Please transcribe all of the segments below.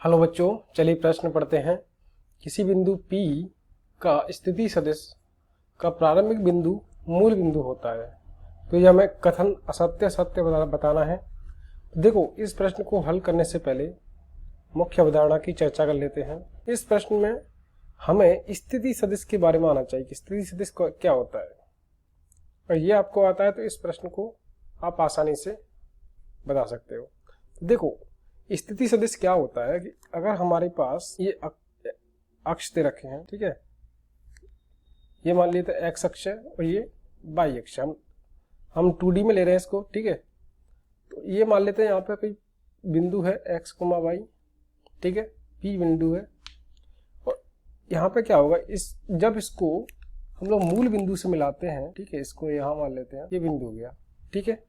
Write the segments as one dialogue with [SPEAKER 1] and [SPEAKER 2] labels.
[SPEAKER 1] Hello बच्चों, चलिए प्रश्न पढ़ते हैं। किसी बिंदु P का स्थिति सदिश का प्रारंभिक बिंदु मूल बिंदु होता है, तो यह हमें कथन असत्य सत्य बताना है। देखो, इस प्रश्न को हल करने से पहले मुख्य अवधारणा की चर्चा कर लेते हैं। इस प्रश्न में हमें स्थिति सदिश के बारे में आना चाहिए कि स्थिति सदिश क्या होता है, और ये आपको आता है तो इस प्रश्न को आप आसानी से बता सकते हो। देखो, स्थिति सदिश क्या होता है कि अगर हमारे पास ये अक्ष दे रखे हैं, ठीक है, ये मान लेते हैं एक्स अक्ष है और ये वाई अक्ष। हम 2D में ले रहे हैं इसको, ठीक है। तो ये मान लेते हैं यहाँ पे कोई बिंदु है एक्स कोमा वाई, ठीक है, पी बिंदु है। और यहाँ पे क्या होगा, जब इसको हम लोग मूल बिंदु से मिलाते हैं, ठीक है, इसको यहाँ मान लेते हैं, ये बिंदु हो गया, ठीक है।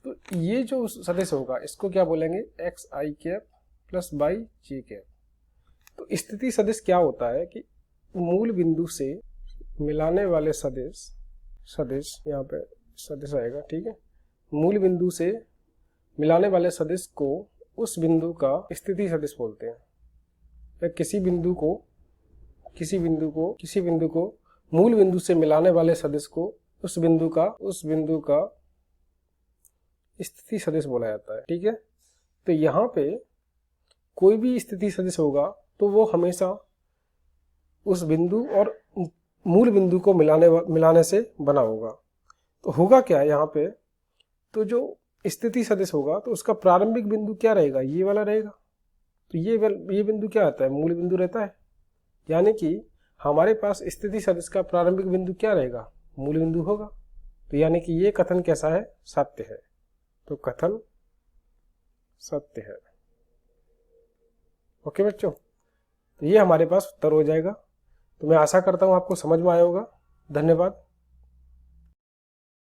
[SPEAKER 1] तो ये जो सदिश होगा इसको क्या बोलेंगे, एक्स आई कैप प्लस वाई जे कैप। तो स्थिति सदिश क्या होता है कि मूल बिंदु से मिलाने वाले सदिश यहाँ पे सदिश आएगा, ठीक है। मूल बिंदु से मिलाने वाले सदिश को उस बिंदु का स्थिति सदिश बोलते हैं। या किसी बिंदु को मूल बिंदु से मिलाने वाले सदिश को उस बिंदु का स्थिति सदिश बोला जाता है, ठीक है। तो यहाँ पे कोई भी स्थिति सदिश होगा तो वो हमेशा उस बिंदु और मूल बिंदु को मिलाने से बना होगा। तो होगा क्या यहाँ पे, तो जो स्थिति सदिश होगा तो उसका प्रारंभिक बिंदु क्या रहेगा, ये वाला रहेगा। तो ये बिंदु क्या आता है, मूल बिंदु रहता है। यानी कि हमारे पास स्थिति सदिश का प्रारंभिक बिंदु क्या रहेगा, मूल बिंदु होगा। तो यानी कि ये कथन कैसा है, सत्य है। तो कथन सत्य है। ओके बच्चों, तो ये हमारे पास उत्तर हो जाएगा। तो मैं आशा करता हूं आपको समझ में आया होगा। धन्यवाद।